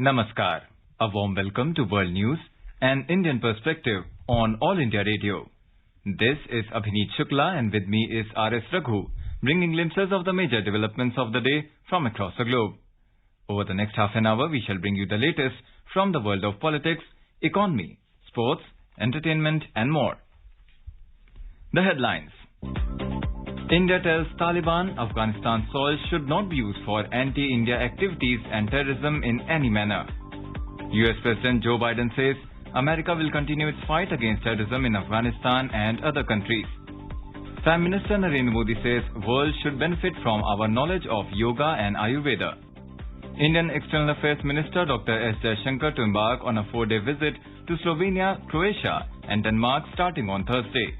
Namaskar. A warm welcome to World News, an Indian perspective on All India Radio. This is Abhineet Shukla and with me is R.S. Raghu, bringing glimpses of the major developments of the day from across the globe. Over the next half an hour, we shall bring you the latest from the world of politics, economy, sports, entertainment and more. The headlines. India tells Taliban Afghanistan's soil should not be used for anti-India activities and terrorism in any manner. US President Joe Biden says America will continue its fight against terrorism in Afghanistan and other countries. Prime Minister Narendra Modi says world should benefit from our knowledge of yoga and Ayurveda. Indian External Affairs Minister Dr. S. Jaishankar to embark on a 4-day visit to Slovenia, Croatia and Denmark starting on Thursday.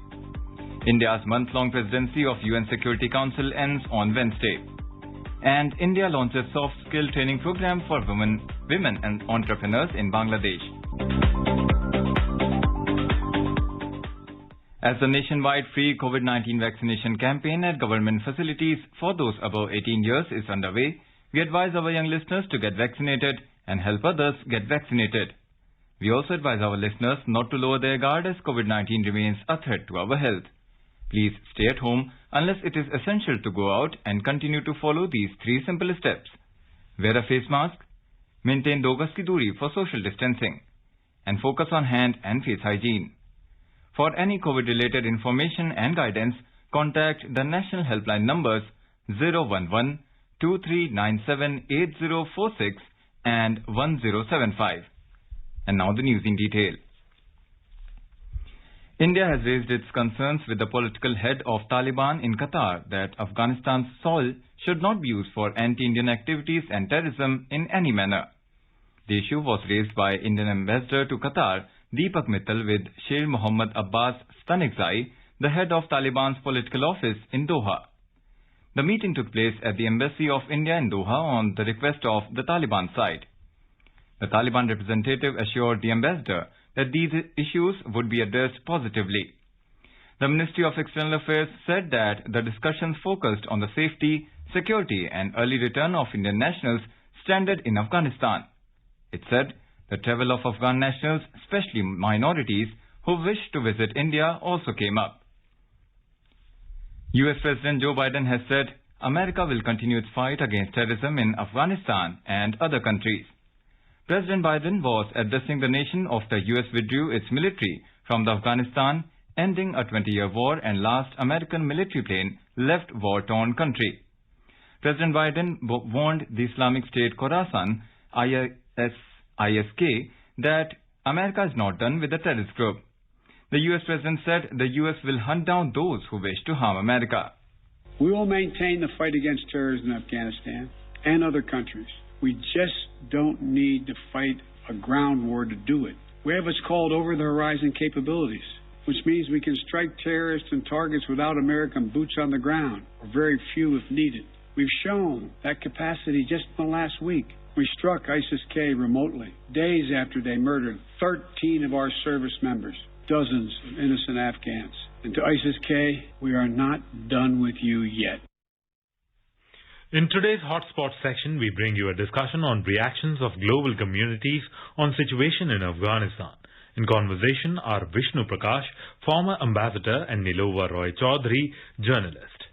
India's month-long presidency of UN Security Council ends on Wednesday. And India launches soft skill training program for women and entrepreneurs in Bangladesh. As the nationwide free COVID-19 vaccination campaign at government facilities for those above 18 years is underway, we advise our young listeners to get vaccinated and help others get vaccinated. We also advise our listeners not to lower their guard as COVID-19 remains a threat to our health. Please stay at home unless it is essential to go out and continue to follow these 3 simple steps. Wear a face mask, maintain 2 gaz ki duri for social distancing, and focus on hand and face hygiene. For any COVID-related information and guidance, contact the national helpline numbers 011-2397-8046 and 1075. And now the news in detail. India has raised its concerns with the political head of Taliban in Qatar that Afghanistan's soil should not be used for anti-Indian activities and terrorism in any manner. The issue was raised by Indian ambassador to Qatar, Deepak Mittal, with Sher Mohammad Abbas Stanekzai, the head of Taliban's political office in Doha. The meeting took place at the Embassy of India in Doha on the request of the Taliban side. The Taliban representative assured the ambassador that these issues would be addressed positively. The Ministry of External Affairs said that the discussions focused on the safety, security and early return of Indian nationals stranded in Afghanistan. It said the travel of Afghan nationals, especially minorities who wish to visit India, also came up. US President Joe Biden has said America will continue its fight against terrorism in Afghanistan and other countries. President Biden was addressing the nation after US withdrew its military from Afghanistan, ending a 20-year war and last American military plane left war-torn country. President Biden warned the Islamic State Khorasan, ISK, that America is not done with the terrorist group. The US President said the US will hunt down those who wish to harm America. We will maintain the fight against terrorism in Afghanistan and other countries. We just don't need to fight a ground war to do it. We have what's called over-the-horizon capabilities, which means we can strike terrorists and targets without American boots on the ground, or very few if needed. We've shown that capacity just in the last week. We struck ISIS-K remotely, days after they murdered 13 of our service members, dozens of innocent Afghans. And to ISIS-K, we are not done with you yet. In today's Hotspot section, we bring you a discussion on reactions of global communities on situation in Afghanistan. In conversation are Vishnu Prakash, former ambassador, and Nilova Roy Chaudhary, journalist.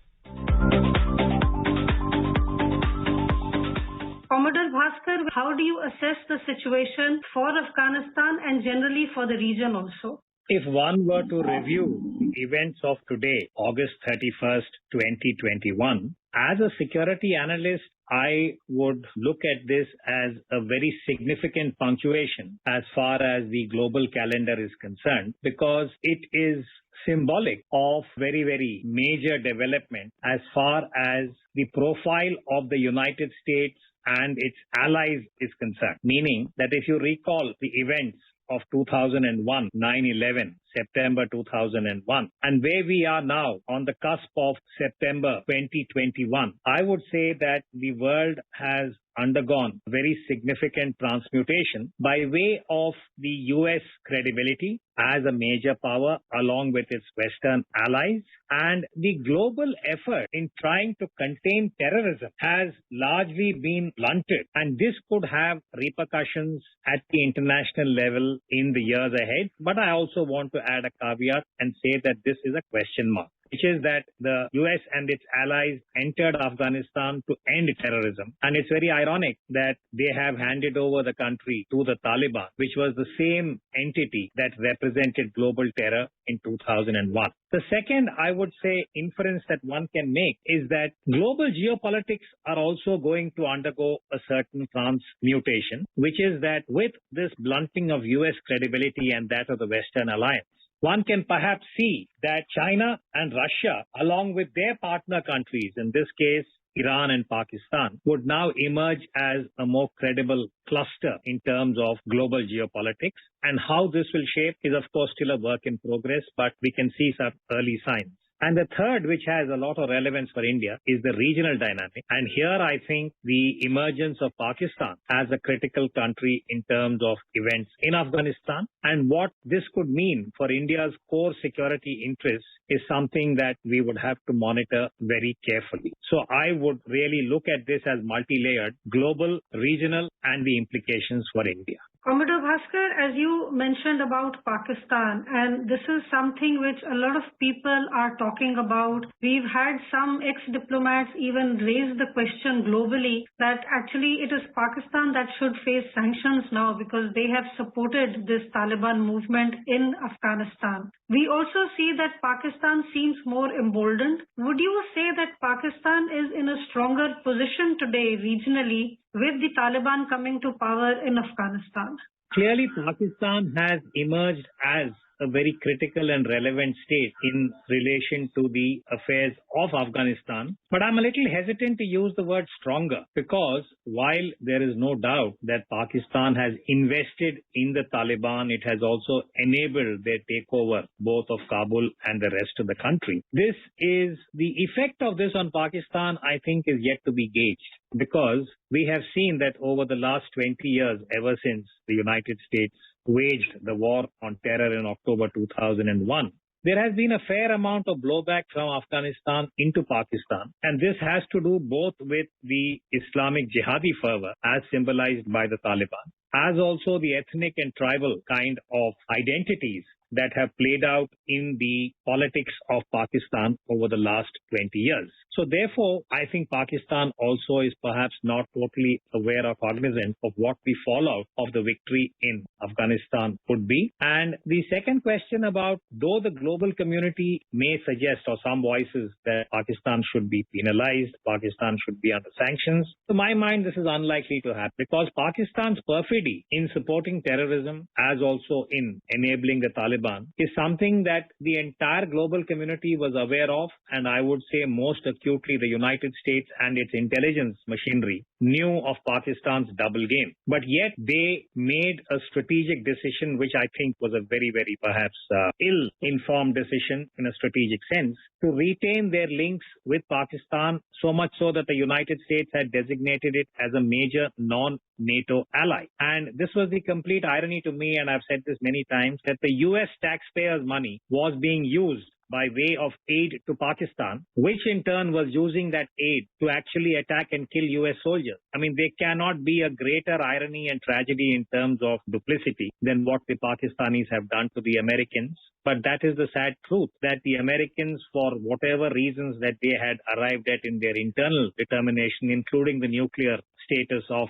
Commodore Bhaskar, how do you assess the situation for Afghanistan and generally for the region also? If one were to review the events of today, August 31st, 2021, as a security analyst, I would look at this as a very significant punctuation as far as the global calendar is concerned, because it is symbolic of very, very major development as far as the profile of the United States and its allies is concerned. Meaning that if you recall the events of 2001, 9/11, September 2001, and where we are now on the cusp of September 2021, I would say that the world has undergone very significant transmutation by way of the US credibility as a major power along with its Western allies, and the global effort in trying to contain terrorism has largely been blunted, and this could have repercussions at the international level in the years ahead. But I also want to add a caveat and say that this is a question mark, which is that the US and its allies entered Afghanistan to end terrorism. And it's very ironic that they have handed over the country to the Taliban, which was the same entity that represented global terror in 2001. The second, I would say, inference that one can make is that global geopolitics are also going to undergo a certain transmutation, which is that with this blunting of US credibility and that of the Western alliance, one can perhaps see that China and Russia, along with their partner countries, in this case, Iran and Pakistan, would now emerge as a more credible cluster in terms of global geopolitics. And how this will shape is, of course, still a work in progress, but we can see some early signs. And the third, which has a lot of relevance for India, is the regional dynamic. And here I think the emergence of Pakistan as a critical country in terms of events in Afghanistan and what this could mean for India's core security interests is something that we would have to monitor very carefully. So I would really look at this as multi-layered, global, regional, and the implications for India. Commodore Bhaskar, as you mentioned about Pakistan, and this is something which a lot of people are talking about. We've had some ex-diplomats even raise the question globally that actually it is Pakistan that should face sanctions now because they have supported this Taliban movement in Afghanistan. We also see that Pakistan seems more emboldened. Would you say that Pakistan is in a stronger position today regionally with the Taliban coming to power in Afghanistan? Clearly, Pakistan has emerged as a very critical and relevant state in relation to the affairs of Afghanistan. But I'm a little hesitant to use the word stronger because while there is no doubt that Pakistan has invested in the Taliban, it has also enabled their takeover both of Kabul and the rest of the country. The effect of this on Pakistan, I think, is yet to be gauged because we have seen that over the last 20 years, ever since the United States waged the war on terror in October 2001, there has been a fair amount of blowback from Afghanistan into Pakistan. And this has to do both with the Islamic jihadi fervor as symbolized by the Taliban, as also the ethnic and tribal kind of identities that have played out in the politics of Pakistan over the last 20 years. So therefore, I think Pakistan also is perhaps not totally aware or cognizant of what the fallout of the victory in Afghanistan would be. And the second question about, though the global community may suggest, or some voices, that Pakistan should be penalized, Pakistan should be under sanctions, to my mind, this is unlikely to happen because Pakistan's perfidy in supporting terrorism, as also in enabling the Taliban, is something that the entire global community was aware of, and I would say most acutely the United States and its intelligence machinery knew of Pakistan's double game. But yet they made a strategic decision, which I think was a very, very perhaps ill-informed decision in a strategic sense, to retain their links with Pakistan, so much so that the United States had designated it as a major non-NATO ally. And this was the complete irony to me, and I've said this many times, that the US taxpayers' money was being used by way of aid to Pakistan, which in turn was using that aid to actually attack and kill US soldiers. I mean, there cannot be a greater irony and tragedy in terms of duplicity than what the Pakistanis have done to the Americans. But that is the sad truth, that the Americans, for whatever reasons that they had arrived at in their internal determination, including the nuclear status of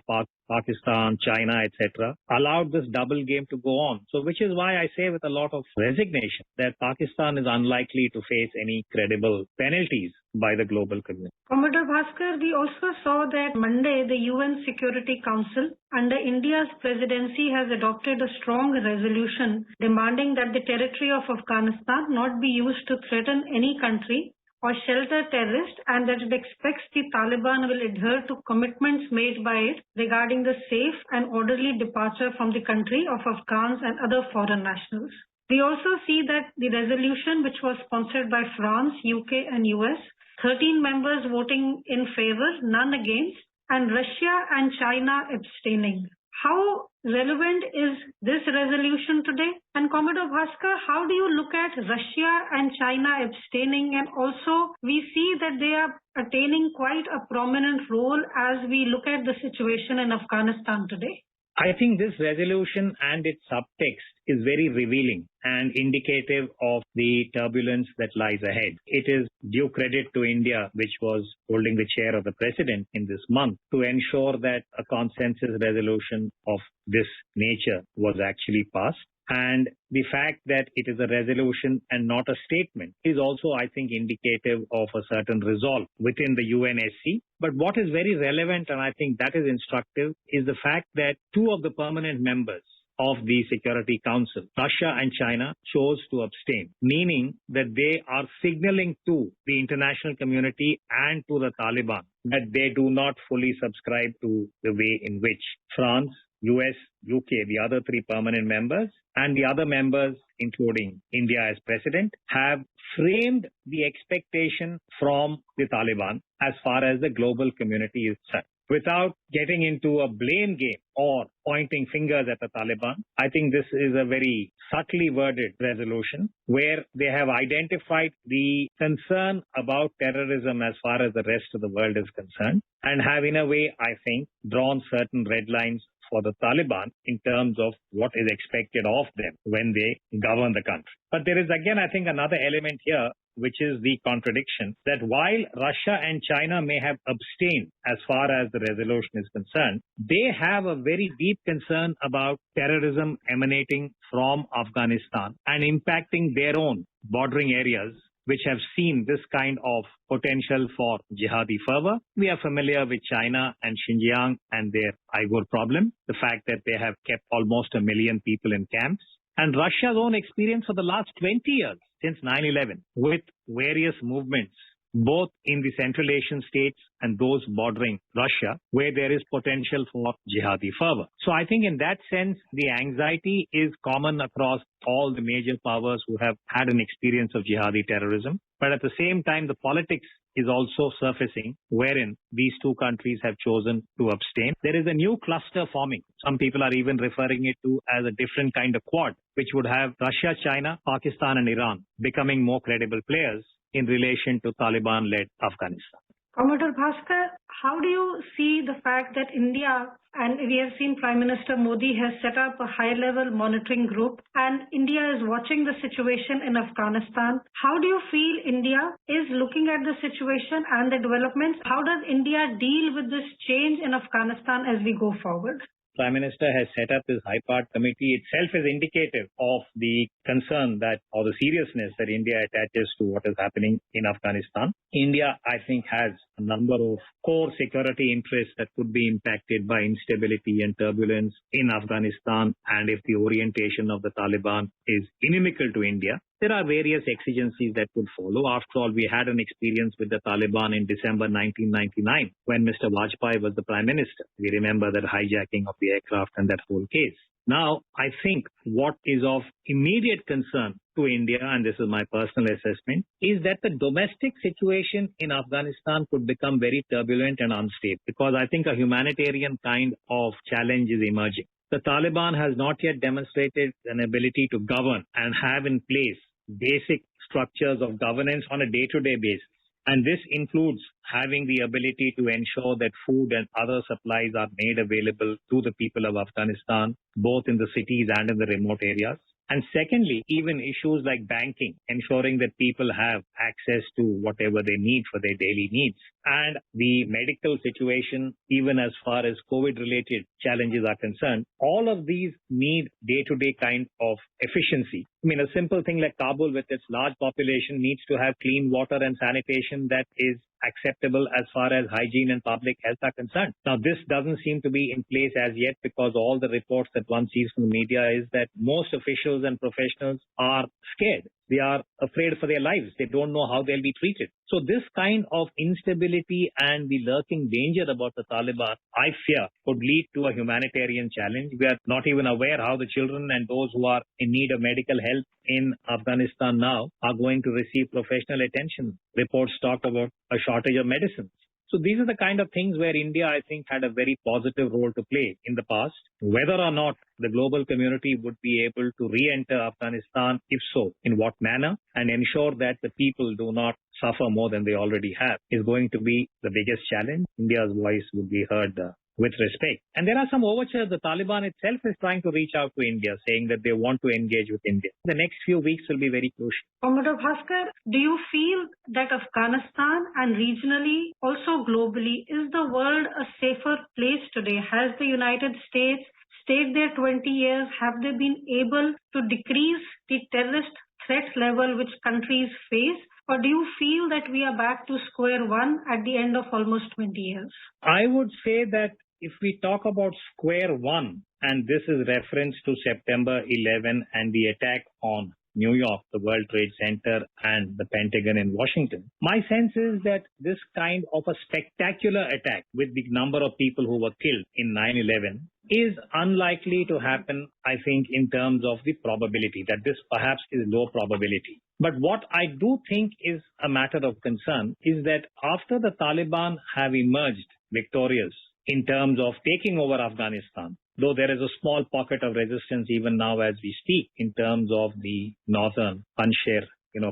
Pakistan, China, etc., allowed this double game to go on. So which is why I say with a lot of resignation that Pakistan is unlikely to face any credible penalties by the global community. Commodore Bhaskar, we also saw that Monday the UN Security Council under India's presidency has adopted a strong resolution demanding that the territory of Afghanistan not be used to threaten any country or shelter terrorists, and that it expects the Taliban will adhere to commitments made by it regarding the safe and orderly departure from the country of Afghans and other foreign nationals. We also see that the resolution, which was sponsored by France, UK and US, 13 members voting in favor, none against, and Russia and China abstaining. How relevant is this resolution today? And Commodore Bhaskar, how do you look at Russia and China abstaining? And also, we see that they are attaining quite a prominent role as we look at the situation in Afghanistan today. I think this resolution and its subtext is very revealing and indicative of the turbulence that lies ahead. It is due credit to India, which was holding the chair of the president in this month, to ensure that a consensus resolution of this nature was actually passed. And the fact that it is a resolution and not a statement is also, I think, indicative of a certain resolve within the UNSC. But what is very relevant, and I think that is instructive, is the fact that two of the permanent members of the Security Council, Russia and China, chose to abstain, meaning that they are signaling to the international community and to the Taliban that they do not fully subscribe to the way in which France, US, UK, the other three permanent members, and the other members, including India as president, have framed the expectation from the Taliban as far as the global community is concerned. Without getting into a blame game or pointing fingers at the Taliban, I think this is a very subtly worded resolution where they have identified the concern about terrorism as far as the rest of the world is concerned and have, in a way, I think, drawn certain red lines for the Taliban in terms of what is expected of them when they govern the country. But there is again, I think, another element here, which is the contradiction that while Russia and China may have abstained as far as the resolution is concerned, they have a very deep concern about terrorism emanating from Afghanistan and impacting their own bordering areas, which have seen this kind of potential for jihadi fervor. We are familiar with China and Xinjiang and their Uyghur problem, the fact that they have kept almost 1 million people in camps, and Russia's own experience for the last 20 years, since 9/11, with various movements, both in the Central Asian states and those bordering Russia, where there is potential for jihadi fervor. So I think in that sense, the anxiety is common across all the major powers who have had an experience of jihadi terrorism. But at the same time, the politics is also surfacing, wherein these two countries have chosen to abstain. There is a new cluster forming. Some people are even referring it to as a different kind of quad, which would have Russia, China, Pakistan, and Iran becoming more credible players in relation to Taliban-led Afghanistan. Commodore Bhaskar, how do you see the fact that India, and we have seen Prime Minister Modi has set up a high-level monitoring group, and India is watching the situation in Afghanistan. How do you feel India is looking at the situation and the developments? How does India deal with this change in Afghanistan as we go forward? Prime Minister has set up this high-part committee itself is indicative of the concern that, or the seriousness that India attaches to what is happening in Afghanistan. India, I think, has a number of core security interests that could be impacted by instability and turbulence in Afghanistan, and if the orientation of the Taliban is inimical to India, there are various exigencies that could follow. After all, we had an experience with the Taliban in December 1999 when Mr. Vajpayee was the Prime Minister. We remember that hijacking of the aircraft and that whole case. Now, I think what is of immediate concern to India, and this is my personal assessment, is that the domestic situation in Afghanistan could become very turbulent and unstable because I think a humanitarian kind of challenge is emerging. The Taliban has not yet demonstrated an ability to govern and have in place basic structures of governance on a day-to-day basis. And this includes having the ability to ensure that food and other supplies are made available to the people of Afghanistan, both in the cities and in the remote areas. And secondly, even issues like banking, ensuring that people have access to whatever they need for their daily needs. And the medical situation, even as far as COVID-related challenges are concerned, all of these need day-to-day kind of efficiency. I mean, a simple thing like Kabul with its large population needs to have clean water and sanitation that is acceptable as far as hygiene and public health are concerned. Now, this doesn't seem to be in place as yet because all the reports that one sees from the media is that most officials and professionals are scared. They are afraid for their lives. They don't know how they'll be treated. So this kind of instability and the lurking danger about the Taliban, I fear, could lead to a humanitarian challenge. We are not even aware how the children and those who are in need of medical help in Afghanistan now are going to receive professional attention. Reports talk about a shortage of medicines. So these are the kind of things where India, I think, had a very positive role to play in the past. Whether or not the global community would be able to re-enter Afghanistan, if so, in what manner, and ensure that the people do not suffer more than they already have, is going to be the biggest challenge. India's voice would be heard with respect. And there are some overtures. The Taliban itself is trying to reach out to India, saying that they want to engage with India. The next few weeks will be very crucial. Commodore Bhaskar, do you feel that Afghanistan and regionally, also globally, is the world a safer place today? Has the United States stayed there 20 years? Have they been able to decrease the terrorist threat level which countries face? Or do you feel that we are back to square one at the end of almost 20 years? I would say that if we talk about square one, and this is reference to September 11 and the attack on New York, the World Trade Center and the Pentagon in Washington, my sense is that this kind of a spectacular attack with the number of people who were killed in 9/11 is unlikely to happen, I think, in terms of the probability, that this perhaps is low probability. But what I do think is a matter of concern is that after the Taliban have emerged victorious in terms of taking over Afghanistan, though there is a small pocket of resistance even now as we speak in terms of the northern Panjshir,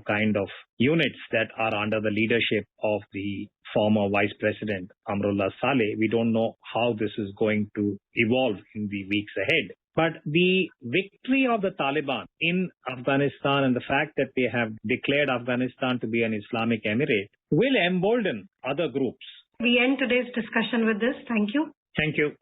kind of units that are under the leadership of the former Vice President Amrullah Saleh. We don't know how this is going to evolve in the weeks ahead. But the victory of the Taliban in Afghanistan and the fact that they have declared Afghanistan to be an Islamic emirate will embolden other groups. We end today's discussion with this. Thank you. Thank you.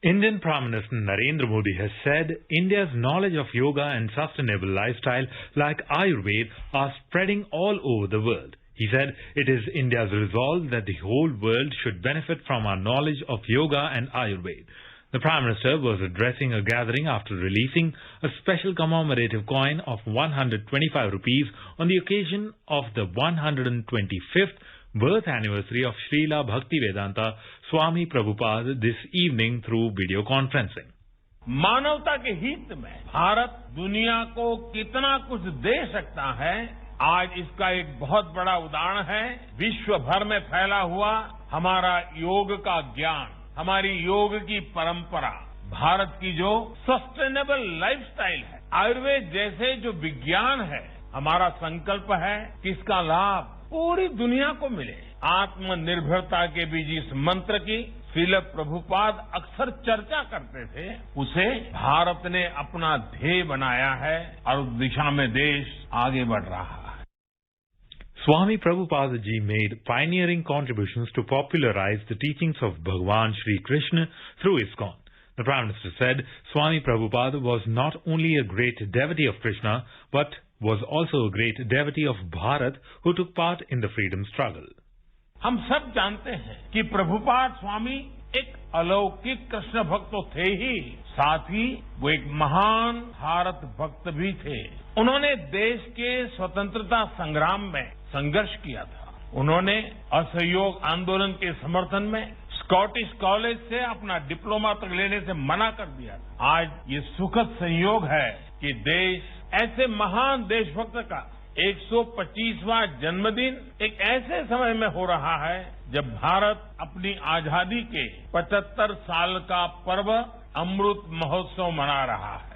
Indian Prime Minister Narendra Modi has said India's knowledge of yoga and sustainable lifestyle like Ayurveda are spreading all over the world. He said it is India's resolve that the whole world should benefit from our knowledge of yoga and Ayurveda. The Prime Minister was addressing a gathering after releasing a special commemorative coin of 125 rupees on the occasion of the 125th birth anniversary of Srila Bhaktivedanta Swami Prabhupada this evening through video conferencing. मानवता के हित में भारत दुनिया को कितना कुछ दे सकता है, आज इसका एक बहुत बड़ा उदाहरण है। विश्व भर में फैला हुआ हमारा योग का ज्ञान, हमारी योग की परंपरा, भारत की जो सस्टेनेबल लाइफस्टाइल है, आयुर्वेद जैसे जो विज्ञान है, हमारा संकल्प है कि इसका लाभ पूरी दुनिया को मिले। आत्मनिर्भरता के बीच इस मंत्र की श्रील प्रभुपाद अक्सर चर्चा करते थे, उसे भारत ने अपना ध्येय बनाया है और उस दिशा में देश आगे बढ़ रहा है। Swami Prabhupada ji made pioneering contributions to popularize the teachings of Bhagwan Sri Krishna through ISKCON. The Prime Minister said Swami Prabhupada was not only a great devotee of Krishna, but was also a great devotee of Bharat who took part in the freedom struggle. हम सब जानते हैं कि प्रभुपाद स्वामी एक अलौकिक कृष्ण भक्त तो थे ही, साथ ही वो एक महान भारत भक्त भी थे। उन्होंने देश के स्वतंत्रता संग्राम में संघर्ष किया था। उन्होंने असहयोग आंदोलन के समर्थन में स्कॉटिश कॉलेज से अपना डिप्लोमा तक लेने से मना कर दिया था। आज ये सुखद संयोग है कि देश ऐसे महान देशभक्त का 125वां जन्मदिन एक ऐसे समय में हो रहा है जब भारत अपनी आजादी के 75 साल का पर्व अमृत महोत्सव मना रहा है।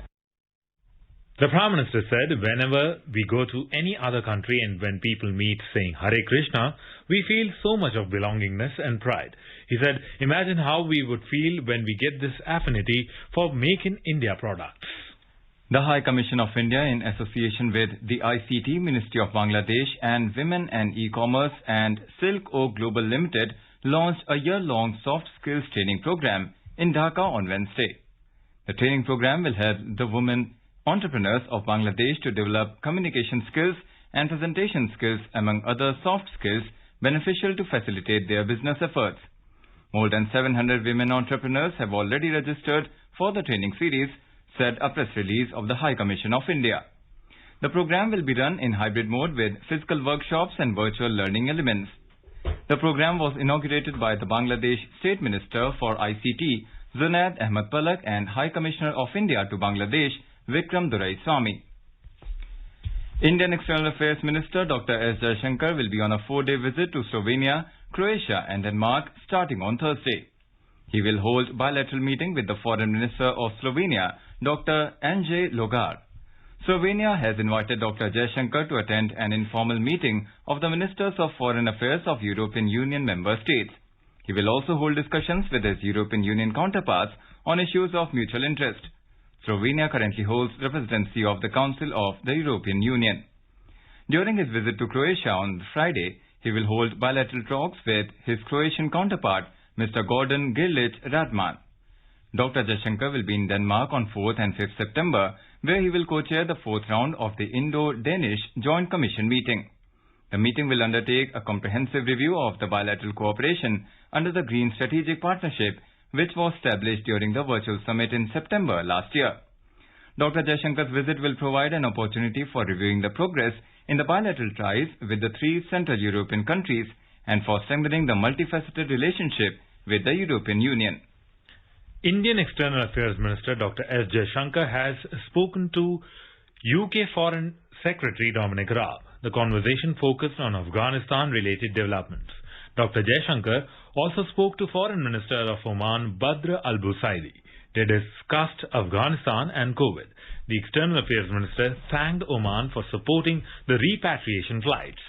The Prime Minister said whenever we go to any other country and when people meet saying Hare Krishna, we feel so much of belongingness and pride. He said, imagine how we would feel when we get this affinity for Make in India products. The High Commission of India, in association with the ICT Ministry of Bangladesh and Women and E-Commerce and Silk Oak Global Limited, launched a year-long soft skills training program in Dhaka on Wednesday. The training program will help the women entrepreneurs of Bangladesh to develop communication skills and presentation skills, among other soft skills beneficial to facilitate their business efforts. More than 700 women entrepreneurs have already registered for the training series, said a press release of the High Commission of India. The program will be run in hybrid mode with physical workshops and virtual learning elements. The program was inaugurated by the Bangladesh State Minister for ICT, Zunaid Ahmed Palak, and High Commissioner of India to Bangladesh, Vikram Doraiswamy. Indian External Affairs Minister Dr. S. Jaishankar will be on a 4-day visit to Slovenia, Croatia and Denmark starting on Thursday. He will hold bilateral meeting with the Foreign Minister of Slovenia, Dr. Anže Logar. Slovenia has invited Dr. Jaishankar to attend an informal meeting of the Ministers of Foreign Affairs of European Union member states. He will also hold discussions with his European Union counterparts on issues of mutual interest. Slovenia currently holds the presidency of the Council of the European Union. During his visit to Croatia on Friday, he will hold bilateral talks with his Croatian counterpart, Mr. Gordon Grlic Radman. Dr. Jaishankar will be in Denmark on 4th and 5th September, where he will co-chair the 4th round of the Indo-Danish Joint Commission meeting. The meeting will undertake a comprehensive review of the bilateral cooperation under the Green Strategic Partnership, which was established during the virtual summit in September last year. Dr. Jaishankar's visit will provide an opportunity for reviewing the progress in the bilateral ties with the 3 Central European countries and for strengthening the multifaceted relationship with the European Union. Indian External Affairs Minister Dr. S. Jaishankar has spoken to UK Foreign Secretary Dominic Raab. The conversation focused on Afghanistan-related developments. Dr. Jaishankar also spoke to Foreign Minister of Oman Badr Al Busaidi. They discussed Afghanistan and COVID. The External Affairs Minister thanked Oman for supporting the repatriation flights.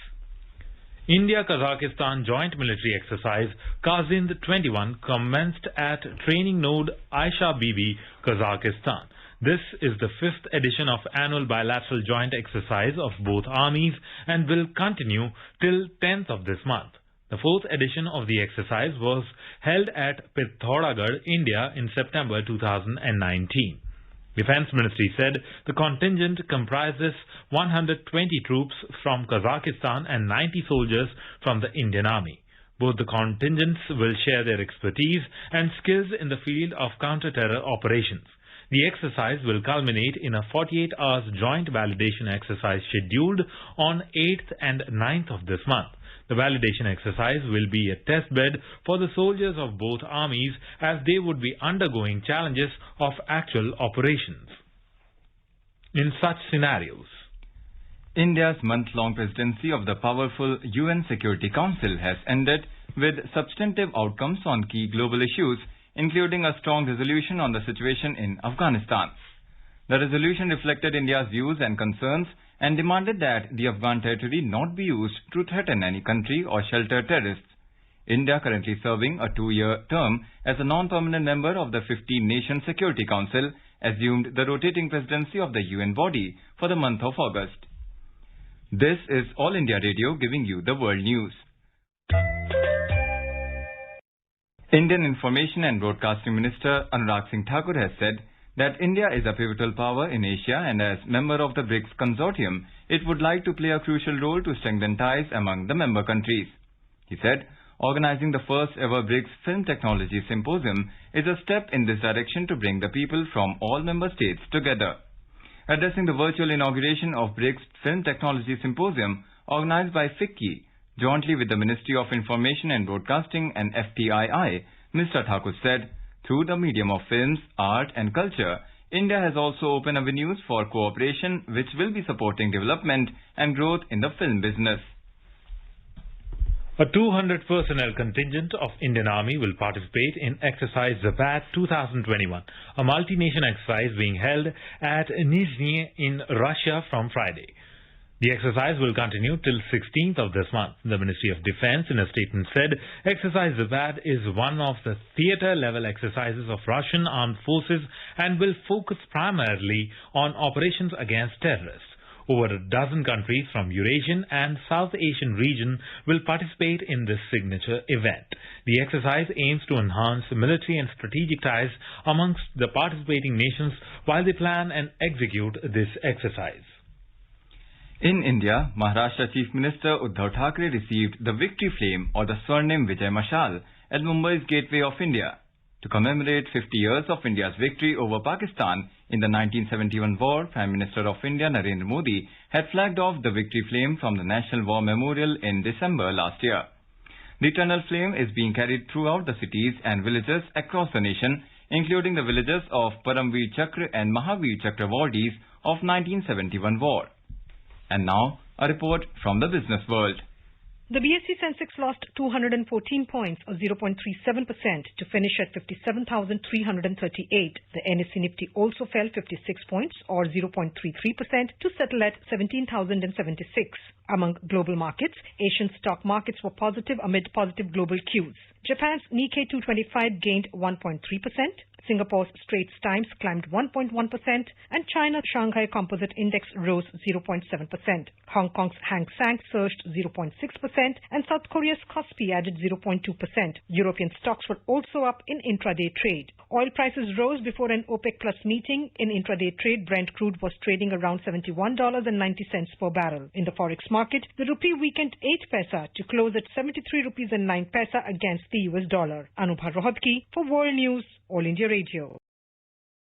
India-Kazakhstan joint military exercise Kazind 21 commenced at training node Aisha Bibi, Kazakhstan. This is the 5th edition of annual bilateral joint exercise of both armies and will continue till 10th of this month. The 4th edition of the exercise was held at Pithoragarh, India in September 2019. Defense Ministry said the contingent comprises 120 troops from Kazakhstan and 90 soldiers from the Indian Army. Both the contingents will share their expertise and skills in the field of counter-terror operations. The exercise will culminate in a 48 hours joint validation exercise scheduled on 8th and 9th of this month. The validation exercise will be a test bed for the soldiers of both armies as they would be undergoing challenges of actual operations. In such scenarios, India's month-long presidency of the powerful UN Security Council has ended with substantive outcomes on key global issues, including a strong resolution on the situation in Afghanistan. The resolution reflected India's views and concerns and demanded that the Afghan territory not be used to threaten any country or shelter terrorists. India, currently serving a 2-year term as a non-permanent member of the 15-nation Security Council, assumed the rotating presidency of the UN body for the month of August. This is All India Radio giving you the world news. Indian Information and Broadcasting Minister Anurag Singh Thakur has said that India is a pivotal power in Asia and as member of the BRICS consortium, it would like to play a crucial role to strengthen ties among the member countries. He said, organizing the first ever BRICS Film Technology Symposium is a step in this direction to bring the people from all member states together. Addressing the virtual inauguration of BRICS Film Technology Symposium organized by FICCI, jointly with the Ministry of Information and Broadcasting and FTII, Mr. Thakur said, through the medium of films, art and culture, India has also opened avenues for cooperation which will be supporting development and growth in the film business. A 200 personnel contingent of Indian Army will participate in Exercise Zapad 2021, a multi-nation exercise being held at Nizhny in Russia from Friday. The exercise will continue till 16th of this month. The Ministry of Defense in a statement said Exercise Zapad is one of the theatre-level exercises of Russian armed forces and will focus primarily on operations against terrorists. Over a dozen countries from Eurasian and South Asian region will participate in this signature event. The exercise aims to enhance military and strategic ties amongst the participating nations while they plan and execute this exercise. In India, Maharashtra Chief Minister Uddhav Thackeray received the Victory Flame or the Swarnim Vijay Mashal at Mumbai's Gateway of India. To commemorate 50 years of India's victory over Pakistan in the 1971 war, Prime Minister of India Narendra Modi had flagged off the Victory Flame from the National War Memorial in December last year. The eternal flame is being carried throughout the cities and villages across the nation, including the villages of Paramveer Chakra and Mahavir Chakra awardees of 1971 war. And now, a report from the business world. The BSE Sensex lost 214 points or 0.37% to finish at 57,338. The NSE Nifty also fell 56 points or 0.33% to settle at 17,076. Among global markets, Asian stock markets were positive amid positive global cues. Japan's Nikkei 225 gained 1.3%. Singapore's Straits Times climbed 1.1% and China's Shanghai Composite Index rose 0.7%. Hong Kong's Hang Seng surged 0.6% and South Korea's Kospi added 0.2%. European stocks were also up in intraday trade. Oil prices rose before an OPEC Plus meeting. In intraday trade, Brent crude was trading around $71.90 per barrel. In the forex market, the rupee weakened 8 paisa to close at 73 rupees and 9 paisa against the US dollar. Anubha Rohatgi for World News, All India Radio.